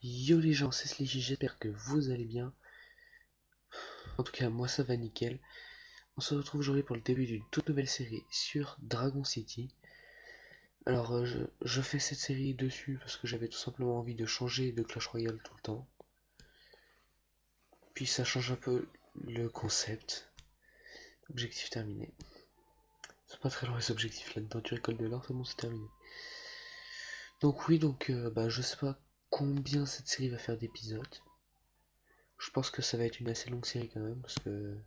Yo les gens, c'est Slijy, j'espère que vous allez bien. En tout cas, moi ça va nickel. On se retrouve aujourd'hui pour le début d'une toute nouvelle série sur Dragon City. Alors, je fais cette série dessus parce que j'avais tout simplement envie de changer de Clash Royale tout le temps. Puis ça change un peu le concept. Objectif terminé. C'est pas très long les objectifs là-dedans, tu récoltes de l'or, c'est bon, c'est terminé. Donc oui, je sais pas combien cette série va faire d'épisodes. Je pense que ça va être une assez longue série quand même, parce que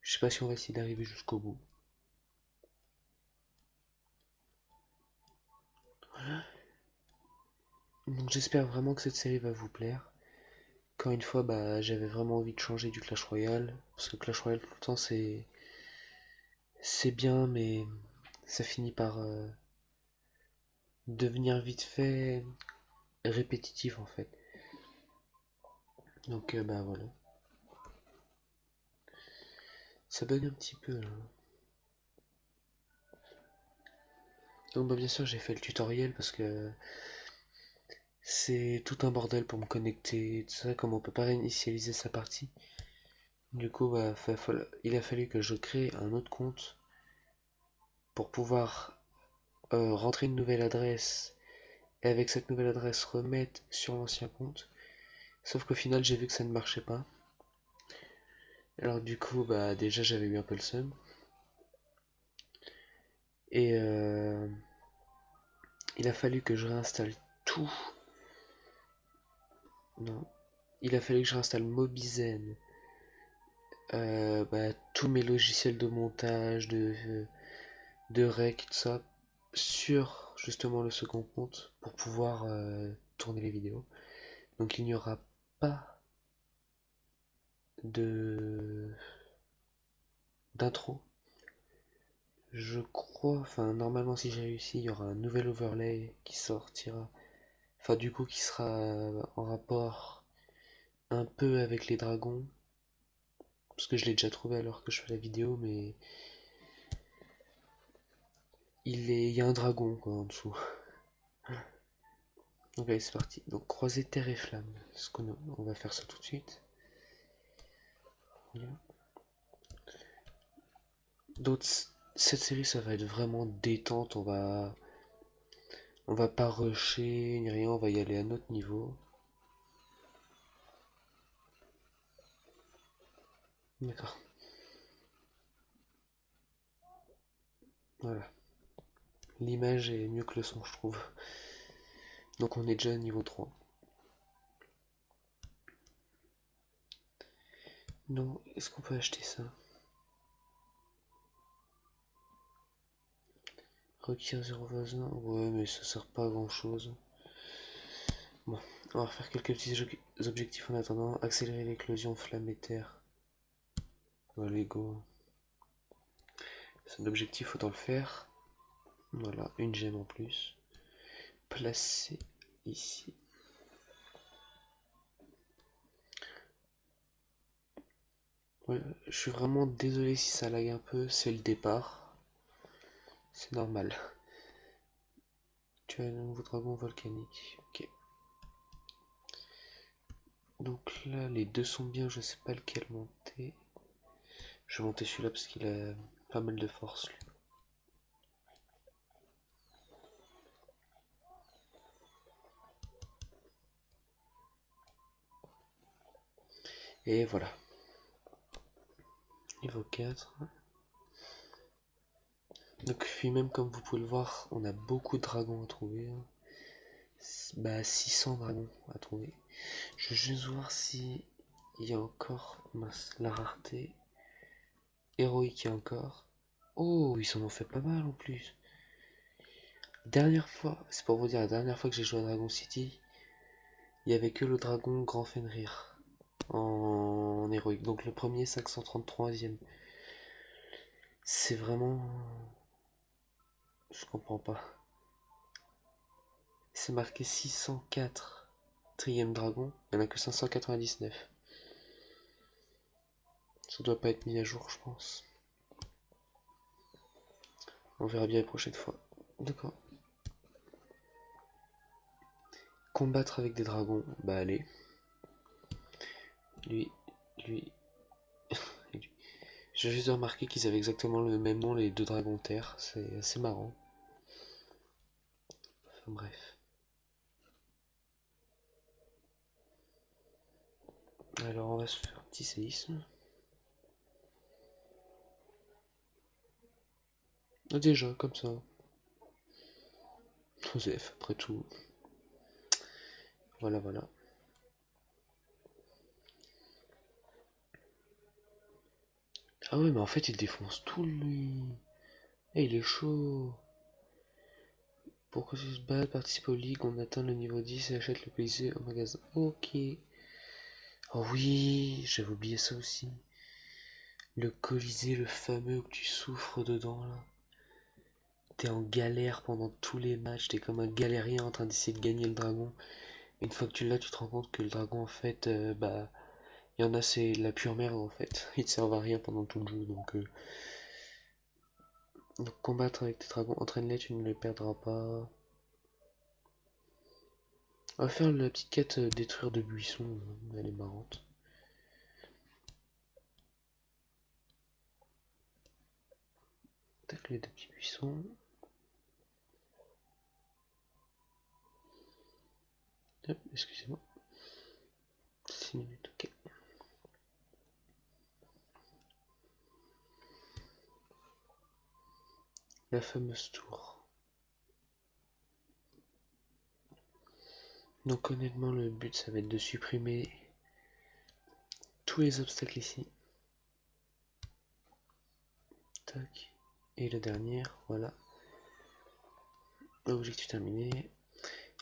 je sais pas si on va essayer d'arriver jusqu'au bout. Donc j'espère vraiment que cette série va vous plaire. Encore une fois, j'avais vraiment envie de changer du Clash Royale, parce que Clash Royale tout le temps c'est bien, mais ça finit par devenir vite fait répétitif en fait. Voilà. Ça bug un petit peu là. Donc bien sûr j'ai fait le tutoriel parce que c'est tout un bordel pour me connecter, tout ça, comme on peut pas réinitialiser sa partie. Du coup, il a fallu que je crée un autre compte pour pouvoir rentrer une nouvelle adresse et avec cette nouvelle adresse remettre sur l'ancien compte. Sauf qu'au final, j'ai vu que ça ne marchait pas. Alors du coup, déjà j'avais eu un peu le seum. Et il a fallu que je réinstalle tout. Non. Il a fallu que je réinstalle Mobizen, tous mes logiciels de montage, de rec, tout ça, sur justement le second compte pour pouvoir tourner les vidéos. Donc il n'y aura pas de d'intro. Je crois, enfin normalement si j'ai réussi, il y aura un nouvel overlay qui sortira. Enfin du coup qui sera en rapport un peu avec les dragons. Parce que je l'ai déjà trouvé alors que je fais la vidéo, mais il y a un dragon quoi en dessous. Donc allez c'est parti. Donc croiser terre et flamme. On va faire ça tout de suite. Donc cette série ça va être vraiment détente, on va pas rusher ni rien, on va y aller à notre niveau. D'accord. Voilà. L'image est mieux que le son je trouve. Donc on est déjà à niveau 3. Non, est-ce qu'on peut acheter ça? Requiert 0 voisin. Ouais mais ça sert pas à grand chose. Bon, on va refaire quelques petits objectifs en attendant. Accélérer l'éclosion flamme et terre. Allez go. C'est un objectif, autant le faire. Voilà, une gemme en plus. Placer ici. Ouais, je suis vraiment désolé si ça lag un peu, c'est le départ. C'est normal. Tu as un nouveau dragon volcanique. Ok. Donc là, les deux sont bien, je sais pas lequel monter. Je vais monter celui-là parce qu'il a pas mal de force, lui. Et voilà. Niveau 4. Donc puis même comme vous pouvez le voir, on a beaucoup de dragons à trouver. 600 dragons à trouver. Je vais juste voir si il y a encore la rareté. Héroïque il y a encore. Oh, ils en ont fait pas mal en plus. Dernière fois, c'est pour vous dire, la dernière fois que j'ai joué à Dragon City, il y avait que le dragon Grand Fenrir en héroïque. Donc le premier 533e. C'est vraiment... Je comprends pas. C'est marqué 604 trième dragon, il n'y en a que 599. Ça doit pas être mis à jour, je pense. On verra bien la prochaine fois. D'accord. combattre avec des dragons, bah allez. Lui, lui, et lui. J'ai juste remarqué qu'ils avaient exactement le même nom, les deux dragons terre, c'est assez marrant. Enfin bref. Alors on va se faire un petit séisme. Ah, déjà, comme ça. Joseph, après tout. Voilà, voilà. Ah ouais, mais en fait, il défonce tout, lui. Eh, il est chaud. Pour continuer se battre, participe aux ligues, on atteint le niveau 10 et achète le Colisée au magasin. Ok. Oh oui, j'avais oublié ça aussi. Le Colisée, le fameux que tu souffres dedans, là. T'es en galère pendant tous les matchs, t'es comme un galérien en train d'essayer de gagner le dragon. Une fois que tu l'as, tu te rends compte que le dragon, en fait, bah, il y en a, c'est la pure merde, en fait. Ils te servent à rien pendant tout le jeu, donc combattre avec tes dragons, entraîne-les, tu ne les perdras pas. On va faire la petite quête détruire de buissons, elle est marrante. Tac, les deux petits buissons. Hop, excusez-moi. 6 minutes, ok. La fameuse tour. Donc honnêtement, le but, ça va être de supprimer tous les obstacles ici. Tac. Et la dernière, voilà. Objectif terminé.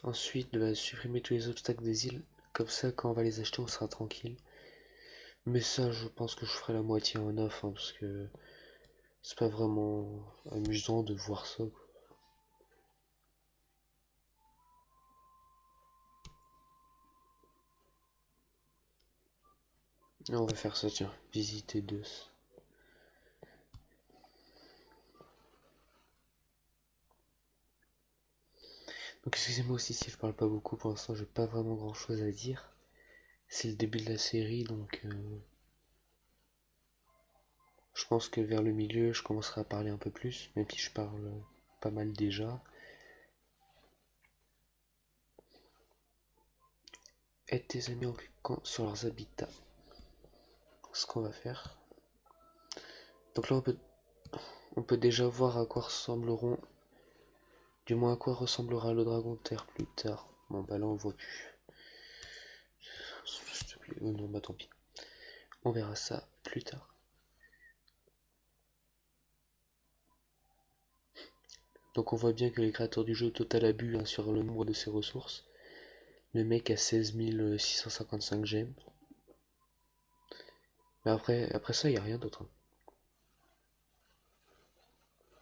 Ensuite, bah, supprimer tous les obstacles des îles. Comme ça, quand on va les acheter, on sera tranquille. Mais ça, je pense que je ferai la moitié en off, hein, parce que c'est pas vraiment amusant de voir ça, quoi. Et on va faire ça, tiens. Visiter deux. Donc excusez-moi aussi si je parle pas beaucoup, pour l'instant j'ai pas vraiment grand chose à dire. C'est le début de la série, donc je pense que vers le milieu je commencerai à parler un peu plus, même si je parle pas mal déjà. Aide tes amis en cliquant sur leurs habitats. Ce qu'on va faire. Donc là on peut déjà voir à quoi ressembleront, du moins à quoi ressemblera le dragon de terre plus tard. Bon bah là on voit plus. S'il te plaît, oh non bah tant pis. On verra ça plus tard. Donc on voit bien que les créateurs du jeu total abusent hein, sur le nombre de ses ressources. Le mec a 16 655 gemmes. Mais après ça, il n'y a rien d'autre, hein.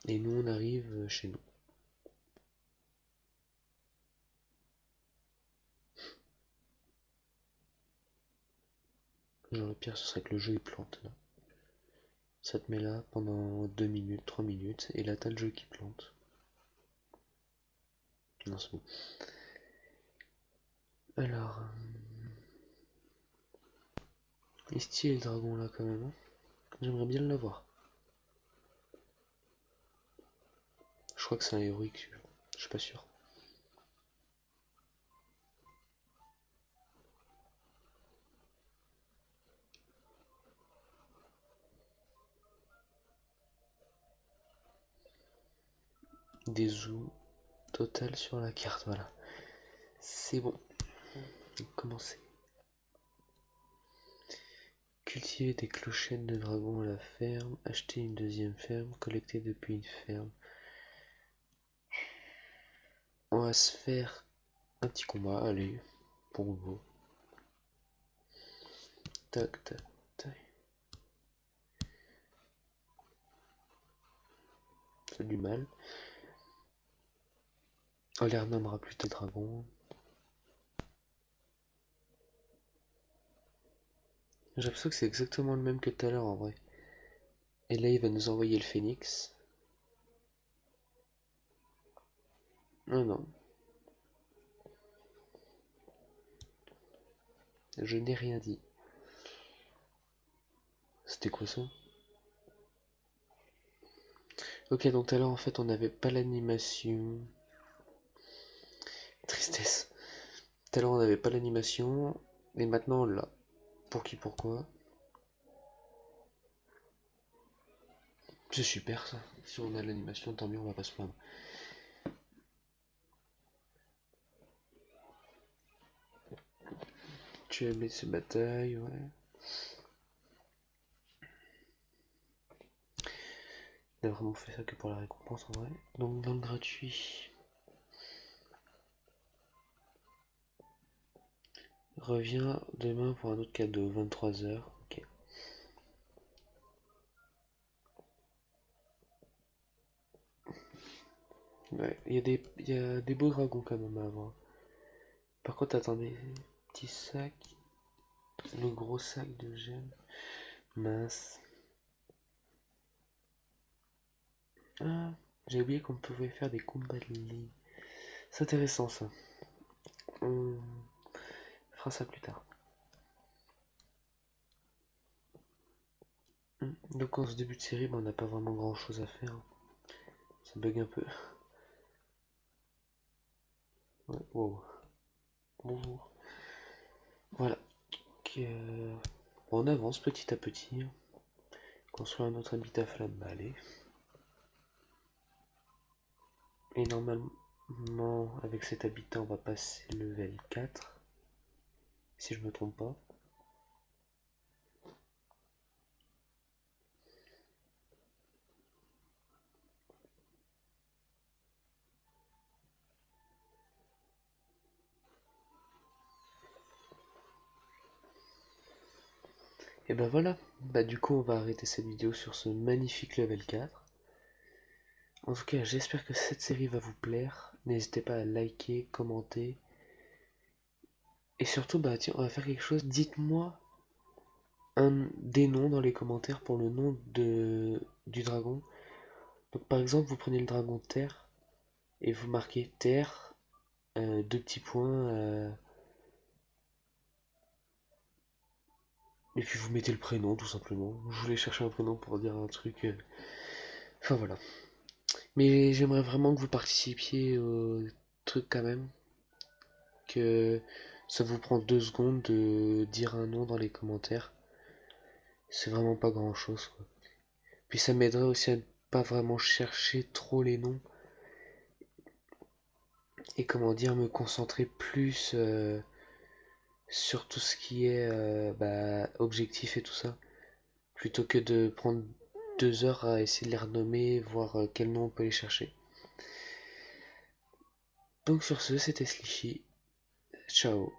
Et nous, on arrive chez nous. Genre, le pire, ce serait que le jeu il plante là. Ça te met là pendant 2 minutes, 3 minutes, et là, t'as le jeu qui plante. Non, c'est bon. Alors, il est stylé le dragon là quand même, hein. J'aimerais bien l'avoir. Je crois que c'est un héroïque, je suis pas sûr. Des zooms total sur la carte, voilà. C'est bon. Commencer. Cultiver des clochettes de dragon à la ferme, acheter une deuxième ferme, collecter depuis une ferme. On va se faire un petit combat, allez, pour vous. Tac, tac, tac. C'est du mal. On les renommera plus tes dragons. J'ai l'impression que c'est exactement le même que tout à l'heure en vrai. Et là, il va nous envoyer le phénix. Non, non. Je n'ai rien dit. C'était quoi ça? Ok, donc tout à l'heure en fait on n'avait pas l'animation. Tristesse. Tout à l'heure on n'avait pas l'animation. Et maintenant on l'a. Pour qui, pourquoi? C'est super ça. Si on a l'animation, tant mieux, on va pas se plaindre. Tu as aimé ces batailles, ouais. Il a vraiment fait ça que pour la récompense en vrai. Donc dans le gratuit. Reviens demain pour un autre cadeau, 23h. Ok. Ouais, il y a des beaux dragons quand même à avoir. Par contre, attendez, petit sac. Le gros sac de gemmes. Mince. Ah, j'ai oublié qu'on pouvait faire des combats de ligne. C'est intéressant ça. On fera ça plus tard. Donc en ce début de série, on n'a pas vraiment grand chose à faire. Ça bug un peu. Ouais, wow. Bonjour. Voilà. On avance petit à petit. Construire un autre habitat flamme, bah allez. Et normalement, avec cet habitat, on va passer level 4. Si je me trompe pas. Et ben voilà. Bah du coup, on va arrêter cette vidéo sur ce magnifique level 4. En tout cas, j'espère que cette série va vous plaire. N'hésitez pas à liker, commenter. Et surtout, bah tiens, on va faire quelque chose. Dites-moi des noms dans les commentaires pour le nom du dragon. Donc par exemple, vous prenez le dragon de terre et vous marquez terre, deux petits points, et puis vous mettez le prénom tout simplement. Je voulais chercher un prénom pour dire un truc. Enfin voilà. Mais j'aimerais vraiment que vous participiez au truc quand même. Que ça vous prend 2 secondes de dire un nom dans les commentaires. C'est vraiment pas grand chose, quoi. Puis ça m'aiderait aussi à ne pas vraiment chercher trop les noms. Et comment dire, me concentrer plus sur tout ce qui est objectif et tout ça. Plutôt que de prendre 2 heures à essayer de les renommer, voir quel nom on peut les chercher. Donc sur ce, c'était Slichy. Ciao.